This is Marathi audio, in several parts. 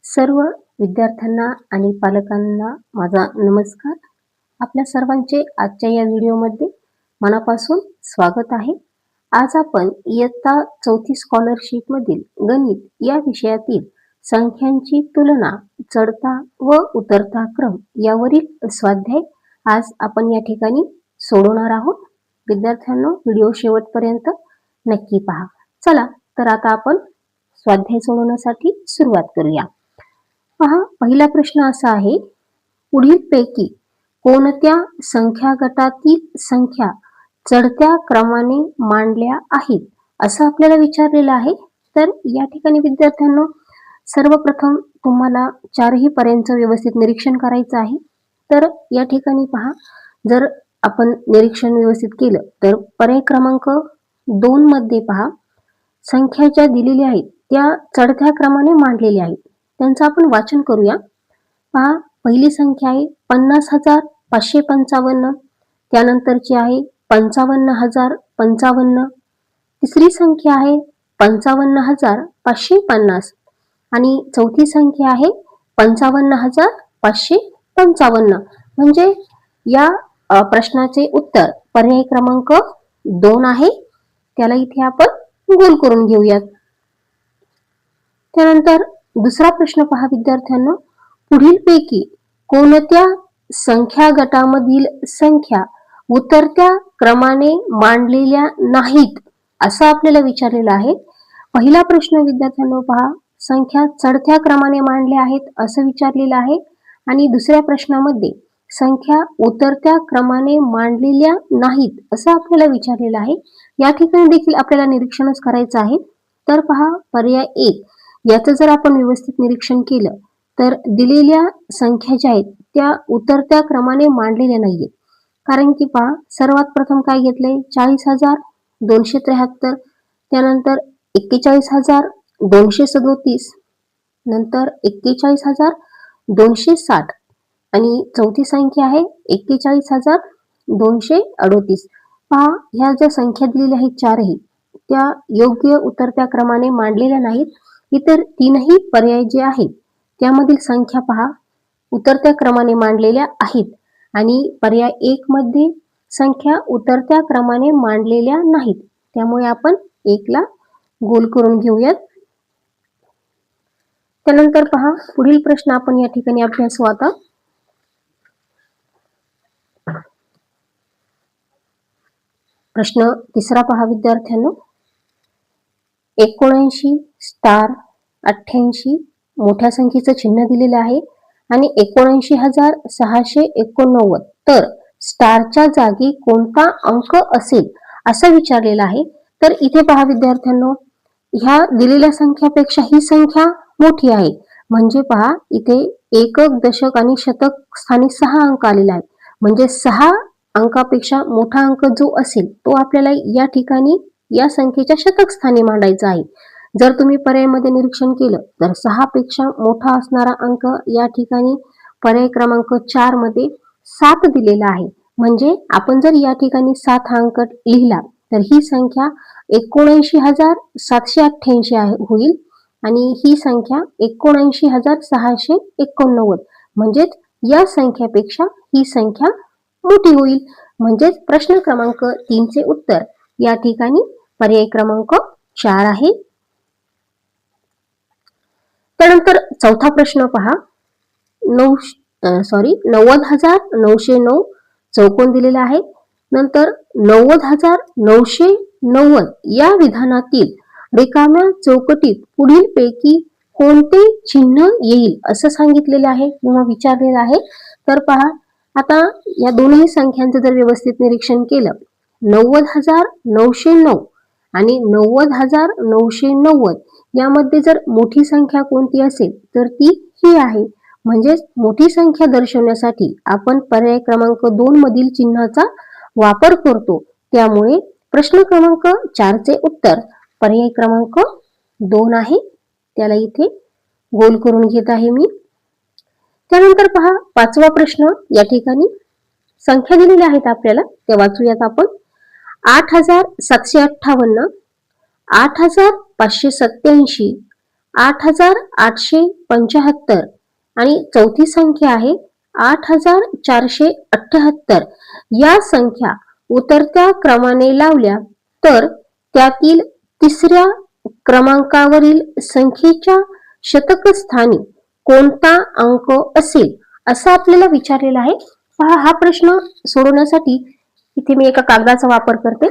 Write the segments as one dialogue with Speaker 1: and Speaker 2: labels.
Speaker 1: सर्व विद्यार्थ्यांना आणि पालकांना माझा नमस्कार. आपल्या सर्वांचे आजच्या या व्हिडिओमध्ये मनापासून स्वागत आहे. आज आपण इयत्ता 4थी स्कॉलरशिप मधील गणित या विषयातील संख्यांची तुलना, चढता व उतरता क्रम यावरील स्वाध्याय आज आपण या ठिकाणी सोडवणार आहोत. विद्यार्थ्यांनो, व्हिडिओ शेवटपर्यंत नक्की पहा. चला तर आता आपण स्वाध्याय सोडवण्यासाठी सुरुवात करूया. पहा, पहिला प्रश्न असा आहे, पुढीलपैकी कोणत्या संख्या गटातील संख्या चढत्या क्रमाने मांडल्या आहेत असं आपल्याला विचारलेलं आहे. तर या ठिकाणी विद्यार्थ्यांनो, सर्वप्रथम तुम्हाला चारही पर्यायांचं व्यवस्थित निरीक्षण करायचं आहे. तर या ठिकाणी पहा, जर आपण निरीक्षण व्यवस्थित केलं तर पर्याय क्रमांक 2 मध्ये पहा, संख्या ज्या दिलेल्या आहेत त्या चढत्या क्रमाने मांडलेल्या आहेत. त्यांचं आपण वाचन करूया. पहा, पहिली संख्या आहे 50,555, त्यानंतरची आहे 55,055, तिसरी संख्या आहे 55,550 आणि चौथी संख्या आहे 55,555. म्हणजे या प्रश्नाचे उत्तर पर्याय क्रमांक 2 आहे. त्याला इथे आपण गोल करून घेऊयात. त्यानंतर दुसरा प्रश्न पहा विद्यार्थ्यांनो, पुढीलपैकी कोणत्या संख्या गटामधील संख्या उतरत्या क्रमाने मांडलेल्या नाहीत असं आपल्याला विचारलेलं आहे. पहिला प्रश्न विद्यार्थ्यांनो पहा, संख्या चढत्या क्रमाने मांडल्या आहेत असं विचारलेलं आहे आणि दुसऱ्या प्रश्नामध्ये संख्या उतरत्या क्रमाने मांडलेल्या नाहीत असं आपल्याला विचारलेलं आहे. या ठिकाणी देखील आपल्याला निरीक्षणच करायचं आहे. तर पहा, पर्याय 1 याचं जर आपण व्यवस्थित निरीक्षण केलं तर दिलेल्या संख्या ज्या आहेत त्या उतरत्या क्रमाने मांडलेल्या नाहीयेत. कारण की पहा, सर्वात प्रथम काय घेतलंय, 40,273, त्यानंतर 41,237, नंतर 41,260 आणि चौथी संख्या आहे 41,238. पहा, ह्या ज्या संख्या दिलेल्या आहेत चारही, त्या योग्य उतरत्या क्रमाने मांडलेल्या नाहीत. इतर तीनही पर्याय जे आहेत त्यामधील संख्या पहा उतरत्या क्रमाने मांडलेल्या आहेत आणि पर्याय 1 मध्ये संख्या उतरत्या क्रमाने मांडलेल्या नाहीत. त्यामुळे आपण 1 ला गोल करून घेऊयात. त्यानंतर पहा, पुढील प्रश्न आपण या ठिकाणी अभ्यासू आता. प्रश्न तिसरा पहा विद्यार्थ्यांनो, 79 स्टार 88 मोठ्या संख्येचं चिन्ह दिलेलं आहे आणि 79,689, तर स्टारच्या जागी कोणता अंक असेल असं विचारलेलं आहे. तर इथे पहा विद्यार्थ्यांनो, ह्या दिलेल्या संख्यापेक्षा ही संख्या मोठी आहे. म्हणजे पहा, इथे एकक, दशक आणि शतक स्थानी 6 अंक आलेला आहे. म्हणजे 6 अंकापेक्षा मोठा अंक जो असेल तो आपल्याला या ठिकाणी या संख्येच्या शतक स्थानी मांडायचा आहे. जर तुम्ही पर्यायामध्ये निरीक्षण केलं तर 6 पेक्षा मोठा असणारा अंक या ठिकाणी पर्याय क्रमांक 4 मध्ये 7 दिलेला आहे. म्हणजे आपण जर या ठिकाणी 7 हा अंक लिहिला तर ही संख्या 79,788 होईल आणि ही संख्या 79,689. म्हणजेच या संख्यापेक्षा ही संख्या मोठी होईल. म्हणजेच प्रश्न क्रमांक 3 चे उत्तर या ठिकाणी पर्याय क्रमांक 4 आहे. त्यानंतर चौथा प्रश्न पहा, 90,909 चौकोन दिलेला आहे. नंतर 90,990 या विधानातील रिकाम्या चौकटीत पुढीलपैकी कोणते चिन्ह येईल असं सांगितलेलं आहे किंवा विचारलेलं आहे. तर पहा, आता या दोन्ही संख्यांचं जर व्यवस्थित निरीक्षण केलं, 90,909 आणि 90,990 यामध्ये जर मोठी संख्या कोणती असेल तर ती ही आहे. म्हणजेच मोठी संख्या दर्शवण्यासाठी आपण पर्याय क्रमांक 2 मधील चिन्हाचा वापर करतो. त्यामुळे प्रश्न क्रमांक 4 चे उत्तर पर्याय क्रमांक 2 आहे. त्याला इथे गोल करून घेत आहे मी. त्यानंतर पहा, पाचवा प्रश्न, या ठिकाणी संख्या दिलेल्या आहेत आपल्याला, त्या वाचूयात आपण. 8,758, 8,587, 8875 आणि चौथी संख्या आहे 8478. या संख्या उतरत्या क्रमाने लावल्या तर त्यातील तिसऱ्या क्रमांकावरील संख्येच्या शतक स्थानी कोणता अंक असेल असं आपल्याला विचारलेलं आहे. पहा, हा प्रश्न सोडवण्यासाठी इथे मी एका कागदाचा वापर करते.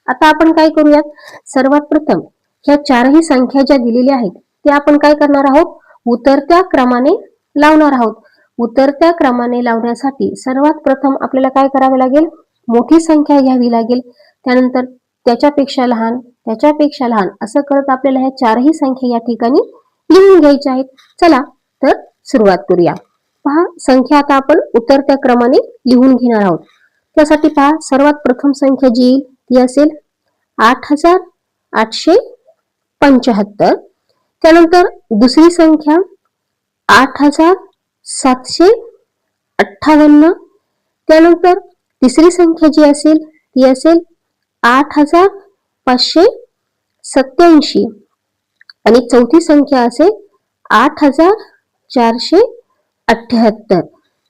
Speaker 1: आता आपण काय करूयात, सर्वात प्रथम ह्या चारही संख्या ज्या दिलेल्या आहेत त्या आपण काय करणार आहोत, उतरत्या क्रमाने लावणार आहोत. उतरत्या क्रमाने लावण्यासाठी सर्वात प्रथम आपल्याला काय करावे लागेल, मोठी संख्या घ्यावी लागेल, त्यानंतर त्याच्यापेक्षा लहान, त्याच्यापेक्षा लहान असं करत आपल्याला ह्या चारही संख्या या ठिकाणी लिहून घ्यायच्या आहेत. चला तर सुरुवात करूया. पहा, संख्या आता आपण उतरत्या क्रमाने लिहून घेणार आहोत. त्यासाठी पहा, सर्वात प्रथम संख्या जी येईल ती असेल 8875. त्यानंतर दुसरी संख्या 8758. त्यानंतर तिसरी संख्या जी असेल ती असेल 8587 आणि चौथी संख्या असेल 8478.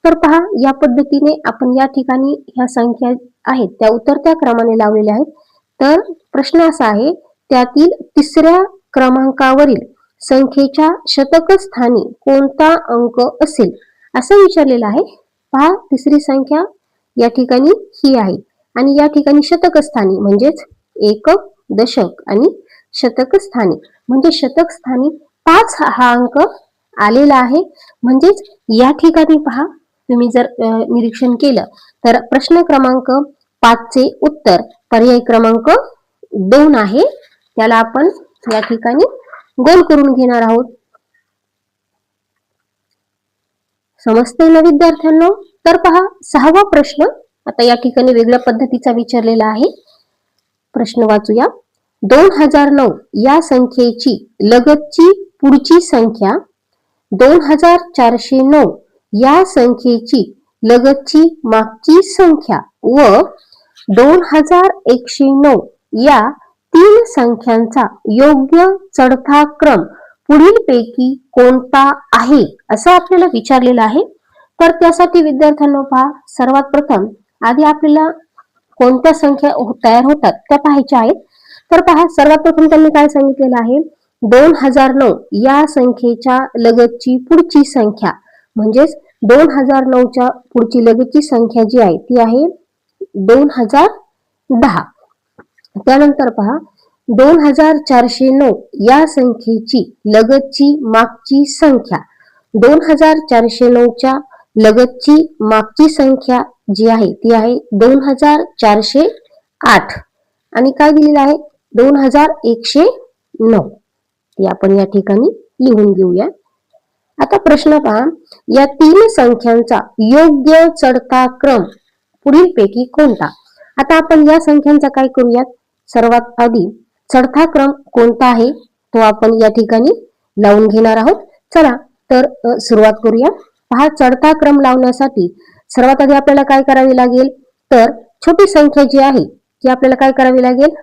Speaker 1: तर पहा, या पद्धतीने आपण या ठिकाणी ह्या संख्या आहेत त्या उतरत्या क्रमाने लावलेल्या आहेत. तर प्रश्न असा आहे, त्यातील तिसऱ्या क्रमांकावरील संख्येच्या शतक स्थानी कोणता अंक असेल असं विचारलेलं आहे. पहा, तिसरी संख्या या ठिकाणी ही आहे आणि या ठिकाणी शतक स्थानी म्हणजेच एकक, दशक आणि शतक स्थानी म्हणजे शतक स्थानी 5 हा अंक आलेला आहे. म्हणजेच या ठिकाणी पहा, तुम्ही जर निरीक्षण केलं तर प्रश्न क्रमांक 5 चे उत्तर पर्याय क्रमांक 2 आहे. त्याला आपण या ठिकाणी गोल करून घेणार आहोत. समजतंय ना विद्यार्थ्यांनो? तर पहा, 6वा प्रश्न आता या ठिकाणी वेगळ्या पद्धतीचा विचारलेला आहे. प्रश्न वाचूया. 2009 या संख्येची लगतची पुढची संख्या 2409 या संख्येची लगतची मागची संख्या व 2109 या 3 संख्यांचा योग्य चढता क्रम पुढीलपैकी कोणता आहे असं आपल्याला विचारलेलं आहे. तर त्यासाठी विद्यार्थ्यांनो पहा, सर्वात प्रथम आधी आपल्याला कोणत्या संख्या तयार होतात त्या पाहायच्या आहेत. तर पहा, सर्वात प्रथम त्यांनी काय सांगितलेलं आहे, 2009 या संख्येच्या लगतची पुढची संख्या म्हणजेच 2009च्या पुढची लगतची संख्या जी आहे ती आहे 2010. त्यानंतर पहा, 2409 या संख्येची लगतची मागची संख्या 2409च्या लगतची मागची संख्या जी आहे ती आहे 2408 आणि काय दिलेलं आहे 2109. ती आपण या ठिकाणी लिहून घेऊया. आता प्रश्न पहा, या 3 संख्यांचा योग्य चढता क्रम पुढीलपैकी कोणता. आता आपण या संख्यांचा काय करूयात, सर्वात आधी चढता क्रम कोणता आहे तो आपण या ठिकाणी लावून घेणार आहोत. चला तर सुरुवात करूया. पहा, चढता क्रम लावण्यासाठी सर्वात आधी आपल्याला काय करावे लागेल, तर छोटी संख्या जी आहे ती आपल्याला काय करावी लागेल,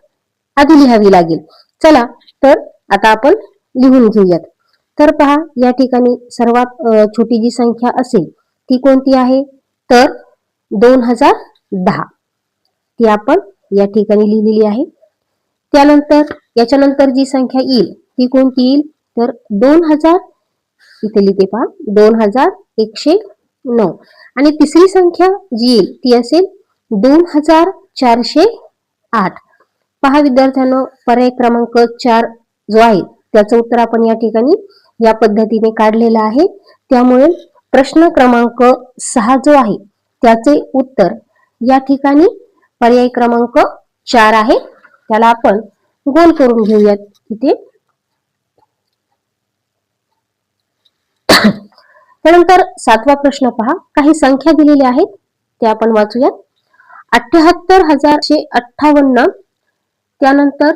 Speaker 1: आधी लिहावी लागेल. चला तर आता आपण लिहून घेऊयात. तर पहा, या ठिकाणी सर्वात छोटी जी संख्या असेल ती कोणती आहे, तर 2010 ती आपण या ठिकाणी लिहिलेली आहे. त्यानंतर याच्यानंतर जी संख्या येईल ती कोणती येईल, तर 2000 इथे लिहिते पहा 2109 आणि तिसरी संख्या जी येईल ती असेल 2408. पहा विद्यार्थ्यांनो, पर्याय क्रमांक 4 जो आहे त्याचं उत्तर आपण या ठिकाणी या पद्धतीने काढलेलं आहे. त्यामुळे प्रश्न क्रमांक 6 जो आहे त्याचे उत्तर या ठिकाणी पर्याय क्रमांक 4 आहे. त्याला आपण गोल करून घेऊयात इथे. त्यानंतर 7वा प्रश्न पहा, काही संख्या दिलेल्या आहेत त्या आपण वाचूयात. 78058, त्यानंतर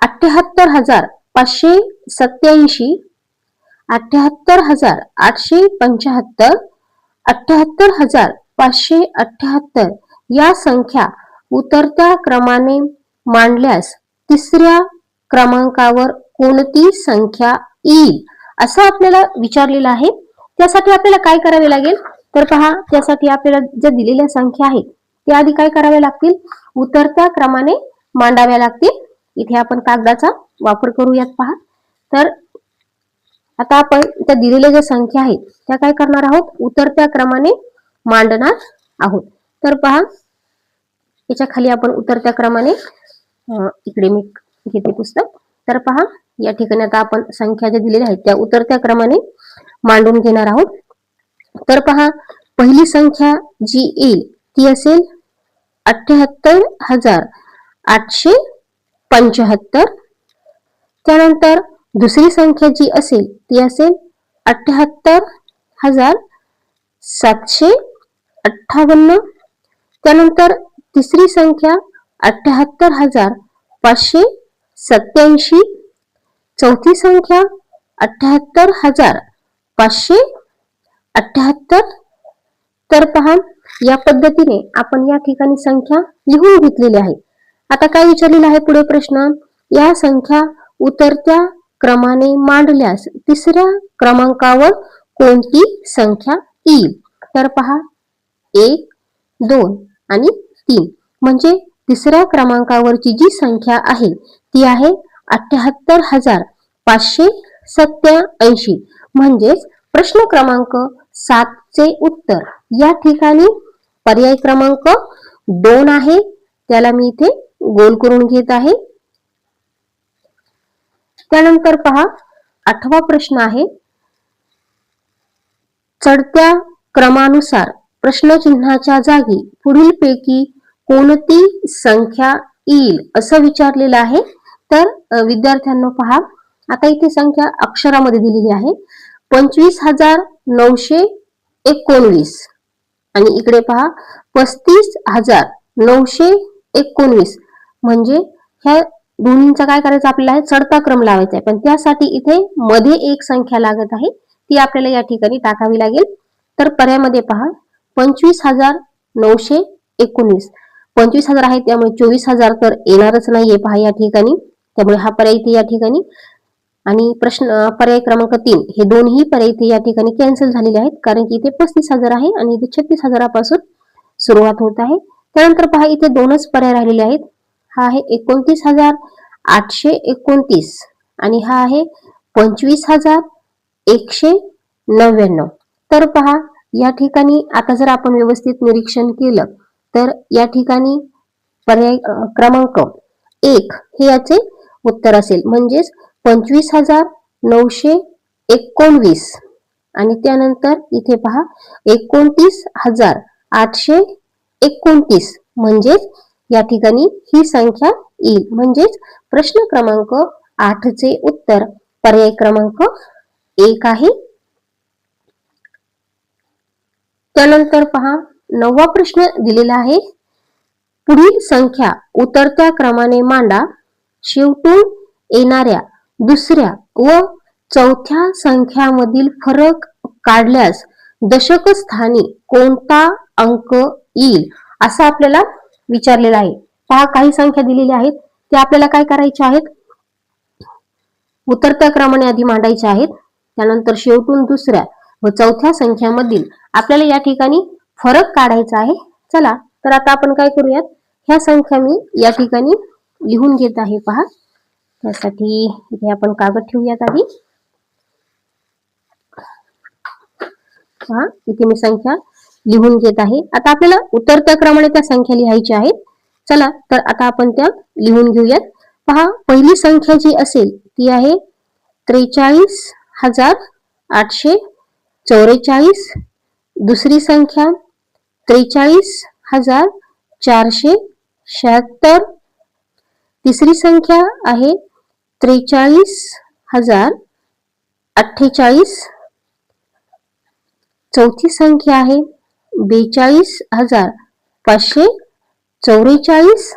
Speaker 1: 78587, 78875, 78578 या संख्या उतरत्या क्रमाने मांडल्यास तिसऱ्या क्रमांकावर कोणती संख्या येईल असं आपल्याला विचारलेलं आहे. त्यासाठी आपल्याला काय करावे लागेल तर पहा, त्यासाठी आपल्याला ज्या दिलेल्या संख्या आहेत त्या आधी काय कराव्या लागतील, उतरत्या क्रमाने मांडाव्या लागतील. इथे आपण कागदाचा वापर करूयात. पहा, तर आता आपण त्या दिलेल्या ज्या संख्या आहेत त्या काय करणार आहोत, उतरत्या क्रमाने मांडणार आहोत. तर पहा, याच्या खाली आपण उतरत्या क्रमाने, इकडे मी घेते पुस्तक. तर पहा, या ठिकाणी आता आपण संख्या ज्या दिलेल्या आहेत त्या उतरत्या क्रमाने मांडून घेणार आहोत. तर पहा, पहिली संख्या जी येईल ती असेल 78,875. त्यानंतर दुसरी संख्या जी असेल ती असेल 78,758. त्यानंतर तिसरी संख्या 78,587. चौथी संख्या 78,578. तर पहा, या पद्धतीने आपण या ठिकाणी संख्या लिहून घेतलेल्या आहे. आता काय विचारलेला आहे पुढे प्रश्न, या संख्या उतरत्या क्रमाने मांडल्यास तिसऱ्या क्रमांकावर कोणती संख्या येईल. तर पहा, 1, 2 आणि 3 म्हणजे तिसऱ्या क्रमांकावरची जी संख्या आहे ती आहे 78,587. म्हणजेच प्रश्न क्रमांक 7 चे उत्तर या ठिकाणी पर्याय क्रमांक 2 आहे. त्याला मी इथे गोल करून घेत आहे. त्यानंतर पहा, 8वा प्रश्न आहे, चढत्या क्रमानुसार प्रश्नचिन्हाच्या जागी पुढीलपैकी कोणती संख्या येईल असं विचारलेलं आहे. तर विद्यार्थ्यांनो पहा, आता इथे संख्या अक्षरामध्ये दिलेली आहे 25,919 आणि इकडे पहा 35,919. म्हणजे ह्या दोन्हींचा काय करायचं आपल्याला आहे, चढता क्रम लावायचा आहे. पण त्यासाठी इथे मध्ये एक संख्या लागत आहे, ती आपल्याला या ठिकाणी टाकावी लागेल. तर पर्यायामध्ये पहा 25,919, 25,000 आहे त्यामुळे 24,000 तर येणारच नाहीये पहा या ठिकाणी. त्यामुळे हा पर्याय इथे या ठिकाणी, आणि पर्याय क्रमांक 3 हे दोन्ही पर्याय इथे या ठिकाणी कॅन्सल झालेले आहेत, कारण की इथे 35,000 आहे आणि इथे 36,000 सुरुवात होत आहे. त्यानंतर पहा, इथे दोनच पर्याय राहिलेले आहेत. हा आहे 29,829 आणि हा आहे 25,199. तर पहा, या ठिकाणी आता जर आपण व्यवस्थित निरीक्षण केलं तर या ठिकाणी पर्याय क्रमांक 1 हे याचे उत्तर असेल. म्हणजेच 25,919 आणि त्यानंतर इथे पहा 29,829 म्हणजेच या ठिकाणी ही संख्या येईल. म्हणजेच प्रश्न क्रमांक 8 चे उत्तर पर्याय क्रमांक 1 आहे. त्यानंतर पहा, 9वा प्रश्न दिलेला आहे, पुढील संख्या उतरत्या क्रमाने मांडा. शेवटून येणाऱ्या दुसऱ्या व चौथ्या संख्यामधील फरक काढल्यास दशक स्थानी कोणता अंक येईल असं आपल्याला विचारलेलं आहे. पहा, काही संख्या दिलेल्या आहेत त्या आपल्याला काय करायच्या आहेत, उतरत्या क्रमाने आधी मांडायच्या आहेत. त्यानंतर शेवटून दुसऱ्या व चौथ्या संख्यामधील आपल्याला या ठिकाणी फरक काढायचा आहे. चला तर आता आपण काय करूयात, ह्या संख्या मी या ठिकाणी लिहून घेत आहे. पहा, त्यासाठी इथे आपण कागद ठेवूयात आधी. पहा, इथे मी संख्या लिहून घेत आहे. आता आपल्याला उतरत्या क्रमाने त्या संख्या लिहायच्या आहेत. चला तर आता आपण त्या लिहून घेऊयात. पहा, पहिली संख्या जी असेल ती आहे 43,844. दुसरी संख्या 43,476. तिसरी संख्या आहे 43,048. चौथी संख्या आहे 42,544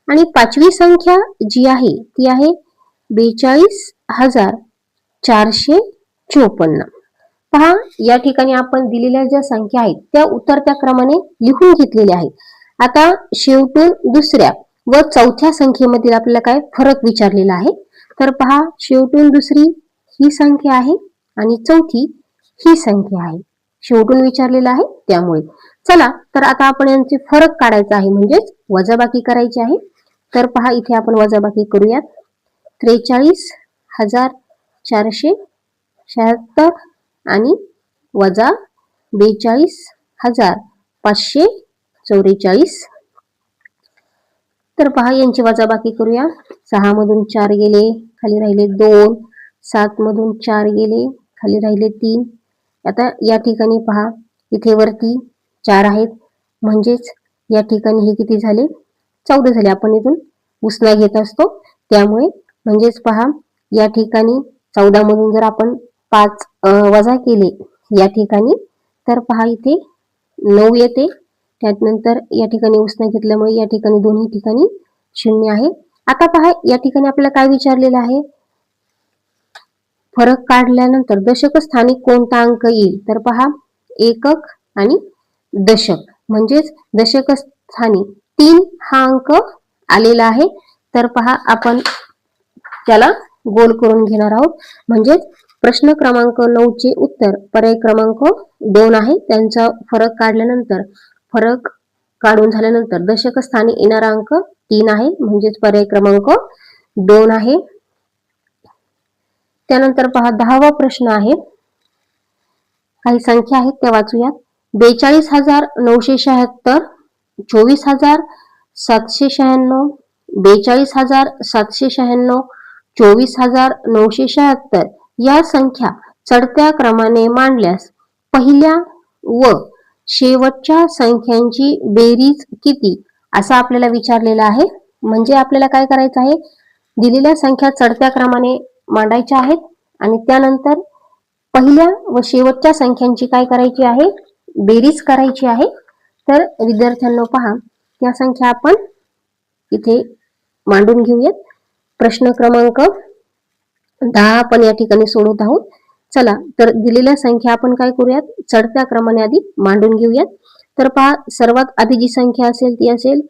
Speaker 1: आणि पाचवी संख्या जी आहे ती आहे 42,454. पहा, या ठिकाणी आपण दिलेल्या ज्या संख्या आहेत त्या उतरत्या क्रमाने लिहून घेतलेल्या आहेत. आता शेवटून दुसऱ्या व चौथ्या संख्येमधील आपल्याला काय फरक विचारलेला आहे. तर पहा, शेवटून दुसरी ही संख्या आहे आणि चौथी ही संख्या आहे. शेवटून विचारलेला आहे त्यामुळे. चला तर आता आपण यांचे फरक काढायचा आहे, म्हणजेच वजाबाकी करायची आहे. तर पहा, इथे आपण वजाबाकी करूयात. 43,476 आणि वजा 42,544. तर पहा, यांची वजाबाकी करूया. 6 मधून 4 गेले, खाली राहिले 2. 7 मधून 4 गेले, खाली राहिले 3. आता या ठिकाणी पहा, इथे वरती 4 आहेत, म्हणजेच या ठिकाणी हे किती झाले? 14 झाले. आपण इथून उसना घेत असतो त्यामुळे. म्हणजेच पहा, या ठिकाणी 14 मधून जर आपण 5 वजा केले या ठिकाणी, तर पहा इथे 9 येते. त्यानंतर या ठिकाणी उसना घेतल्यामुळे या ठिकाणी दोन्ही ठिकाणी 0 आहे. आता पहा, या ठिकाणी आपल्याला काय विचारलेलं आहे? फरक काढल्यानंतर दशक स्थानी कोणता अंक येईल? तर पहा, एकक आणि दशक, म्हणजेच दशक स्थानी 3 हा अंक आलेला आहे. तर पहा, आपण त्याला गोल करून घेणार आहोत. म्हणजेच प्रश्न क्रमांक 9 चे उत्तर पर्याय क्रमांक 2 आहे. त्यांचा फरक काढल्यानंतर, फरक काढून झाल्यानंतर दशक स्थानी येणारा अंक 3 आहे, म्हणजेच पर्याय क्रमांक 2 आहे. त्यानंतर पहा, 10वा प्रश्न आहे. काही संख्या आहेत त्या वाचूयात. 42,976, 24,796, 42,796, 24,976 या संख्या चढत्या क्रमाने मांडल्यास पहिल्या व शेवटच्या संख्यांची बेरीज किती, असं आपल्याला विचारलेलं आहे. म्हणजे आपल्याला काय करायचं आहे? दिलेल्या संख्या चढत्या क्रमाने मांडायच्या आहेत आणि त्यानंतर पहिल्या व शेवटच्या संख्यांची काय करायची आहे? बेरीज करायची आहे. तर विद्यार्थ्यांनो पहा, त्या संख्या आपण इथे मांडून घेऊयात. प्रश्न क्रमांक 10 आपण या ठिकाणी सोडवत आहोत. चला तर दिलेल्या संख्या आपण काय करूयात? चढत्या क्रमाने आधी मांडून घेऊयात. तर पहा, सर्वात आधी जी संख्या असेल ती असेल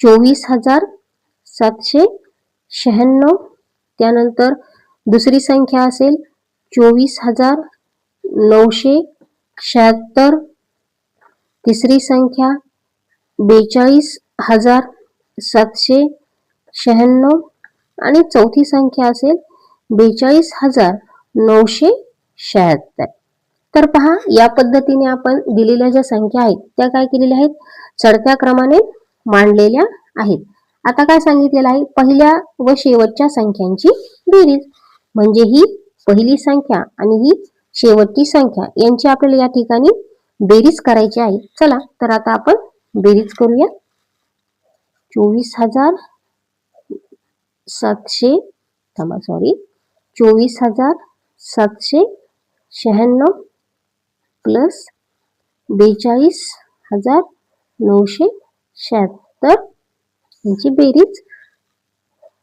Speaker 1: 24,796. त्यानंतर दुसरी संख्या असेल 24,976. तिसरी संख्या 42,796 आणि चौथी संख्या असेल 42,976. तर पहा, या पद्धतीने आपण दिलेल्या ज्या संख्या आहेत त्या काय केलेल्या आहेत? चढत्या क्रमाने मांडलेल्या आहेत. आता काय सांगितलेलं आहे? पहिल्या व शेवटच्या संख्यांची बेरीज. म्हणजे ही पहिली संख्या आणि ही शेवटची संख्या यांची आपल्याला या ठिकाणी बेरीज करायची आहे. चला तर आता आपण बेरीज करूया. 24,796 प्लस 42,976 यांची बेरीज.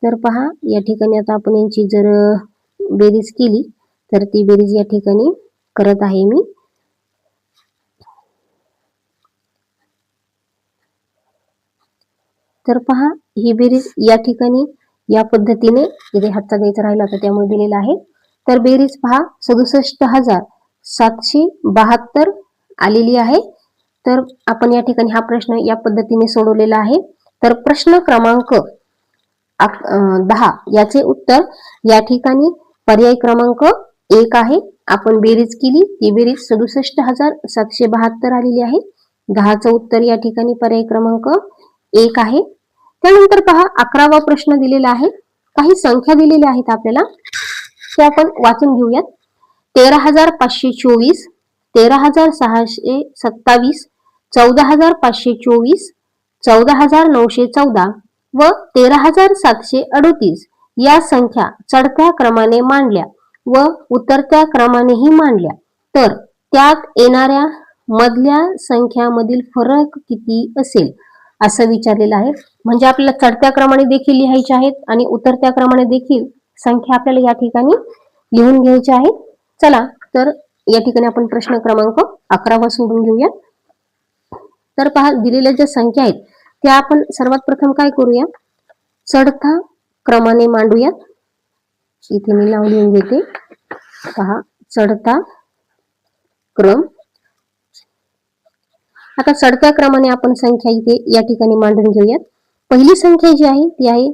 Speaker 1: तर पहा, या ठिकाणी आता आपण यांची जर बेरीज केली तर ती बेरीज या ठिकाणी करत आहे मी. तर पहा, ही बेरीज या ठिकाणी या पद्धतीने इथे हातचा द्यायचा राहिला होता त्यामुळे दिलेला आहे. तर बेरीज पहा 67,772 आलेली आहे. तर आपण या ठिकाणी हा प्रश्न या पद्धतीने सोडवलेला आहे. तर प्रश्न क्रमांक 10 याचे उत्तर या ठिकाणी पर्याय क्रमांक 1 आहे. आपण बेरीज केली, ती बेरीज 67,772 आलेली आहे. 10चं उत्तर या ठिकाणी पर्याय क्रमांक 1 आहे. त्यानंतर पहा, 11वा प्रश्न दिलेला आहे. काही संख्या दिलेल्या आहेत आपल्याला, ते आपण वाचून घेऊयात. 13,524, 13,627, 14,524, 14,914 व 13,738 या संख्या चढत्या क्रमाने मांडल्या व उतरत्या क्रमानेही मांडल्या तर त्यात येणाऱ्या मधल्या संख्यामधील फरक किती असेल, असं विचारलेलं आहे. म्हणजे आपल्याला चढत्या क्रमाने देखील लिहायचे आहेत आणि उतरत्या क्रमाने देखील संख्या आपल्याला या ठिकाणी लिहून घ्यायची आहे. चला तर या ठिकाणी आपण प्रश्न क्रमांक 11 सोडून घेऊया. तर पहा, दिलेल्या ज्या संख्या आहेत त्या आपण सर्वात प्रथम काय करूया? चढता क्रमाने मांडूयात. इथे मी नाव लिहून घेते. पहा, चढता क्रम. आता चढत्या क्रमाने आपण संख्या इथे या ठिकाणी मांडून घेऊयात. पहिली संख्या जी आहे ती आहे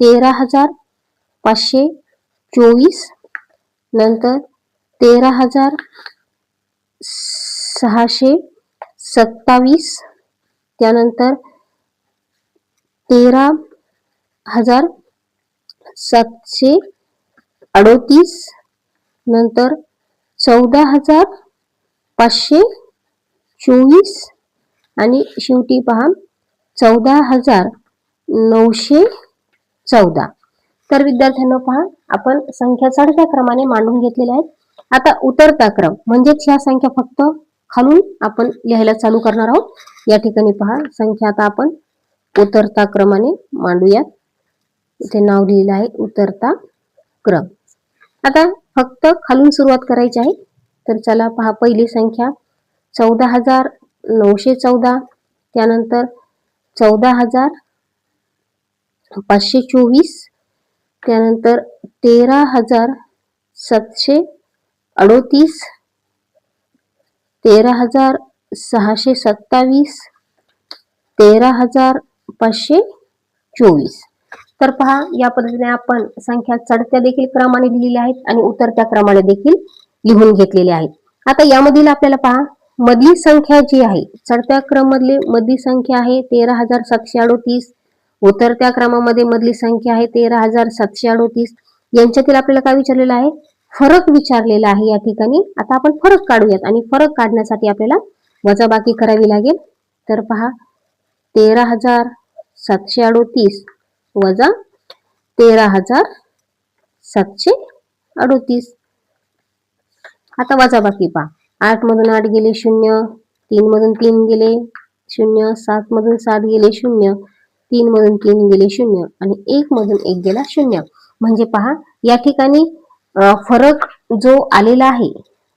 Speaker 1: 13,524. नंतर 13,627. त्यानंतर 13,738. नंतर 14,524 आणि शेवटी पहा 14,914. तर विद्यार्थ्यांनो पहा, आपण संख्या चढत्या क्रमाने मांडून घेतलेल्या आहेत. आता उतरता क्रम म्हणजेच ह्या संख्या फक्त खालून आपण लिहायला चालू करणार आहोत. या ठिकाणी पहा, संख्या आता आपण उतरता क्रमाने मांडूयात. इथे नाव लिहिलं आहे उतरता क्रम. आता फक्त खालून सुरुवात करायची आहे. तर चला पहा, पहिली संख्या 14,914. त्यानंतर 14,524. त्यानंतर 13,738. 13,627. 13,524. तर पहा, या पद्धतीने आपण संख्या चढत्या देखील क्रमाने लिहिलेल्या आहेत आणि उतरत्या क्रमाने देखील लिहून घेतलेल्या आहेत. आता यामधील आपल्याला पहा, मधली संख्या जी आहे चढत्या क्रम मधली मधली संख्या आहे 13,738. उतरत्या क्रमामध्ये मधली संख्या आहे 13,738. यांच्यातील आपल्याला काय विचारलेलं आहे? फरक विचारलेला आहे या ठिकाणी. आता आपण फरक काढूयात आणि फरक काढण्यासाठी आपल्याला वजाबाकी करावी लागेल. तर पहा, 13,738 वजा 13,738. आता वजाबाकी पहा, 8 मधून 8 गेले 0, 3 मधून 3 गेले 0, 7 मधून 7 गेले 0, 3 मधून 3 गेले 0 आणि 1 मधून 1 गेला 0. म्हणजे पहा, या ठिकाणी फरक जो आलेला आहे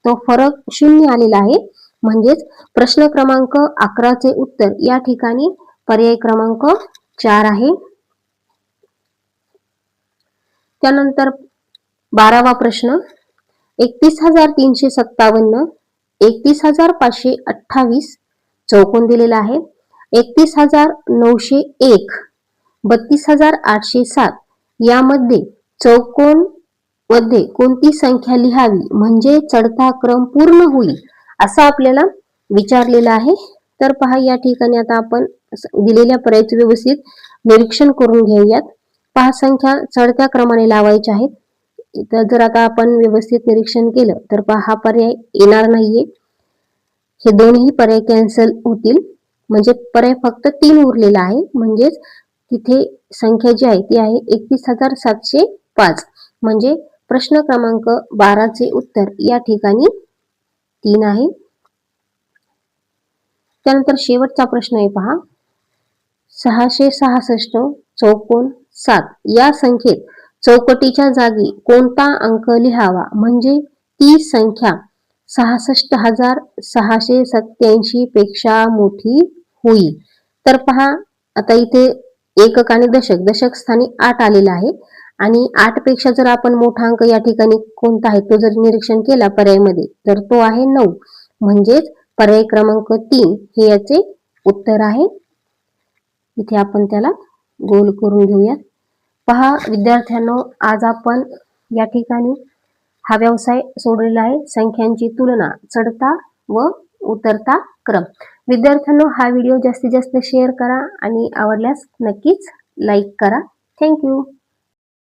Speaker 1: तो फरक 0 आलेला आहे. म्हणजेच प्रश्न क्रमांक 11चे उत्तर या ठिकाणी पर्याय क्रमांक 4 आहे. त्यानंतर 12वा प्रश्न, 31,357, 31,528 चौकोन दिलेला आहे. 31,901, 32,807 यामध्ये चौकोन मध्ये कोणती संख्या लिहावी म्हणजे चढता क्रम पूर्ण होईल असं आपल्याला विचारलेलं आहे. तर पहा, या ठिकाणी आता आपण दिलेल्या पर्यायाचे व्यवस्थित निरीक्षण करून घेऊयात. पहा, संख्या चढत्या क्रमाने लावायच्या आहेत. तर जर आता आपण व्यवस्थित निरीक्षण केलं तर पहा, हा पर्याय येणार नाहीये. हे दोन्ही पर्याय कॅन्सल होतील. म्हणजे पर्याय फक्त 3 उरलेला आहे. म्हणजेच तिथे संख्या जी आहे ती आहे 31,705. म्हणजे प्रश्न क्रमांक 12चे उत्तर या ठिकाणी 3 आहे. त्यानंतर शेवटचा प्रश्न आहे पहा, 666 चौकोन 7 या संख्येत चौकटीच्या जागी कोणता अंक लिहावा म्हणजे ती संख्या 66,687 पेक्षा मोठी होईल. तर पहा, आता इथे एकक आणि दशक, दशक स्थानी 8 आलेला आहे आणि 8 पेक्षा जर आपण मोठा अंक या ठिकाणी कोणता आहे तो जर निरीक्षण केला पर्यायमध्ये तर तो आहे 9. म्हणजेच पर्याय क्रमांक 3 हे याचे उत्तर आहे. इथे आपण त्याला गोल करून घेऊयात. पहा विद्यार्थ्यांनो, आज आपण या ठिकाणी हा व्यवसाय सोडलेला आहे, संख्यांची तुलना, चढता व उतरता क्रम. विद्यार्थ्यांनो, हा व्हिडिओ जास्तीत जास्त शेअर करा आणि आवडल्यास नक्कीच लाईक करा. थँक्यू.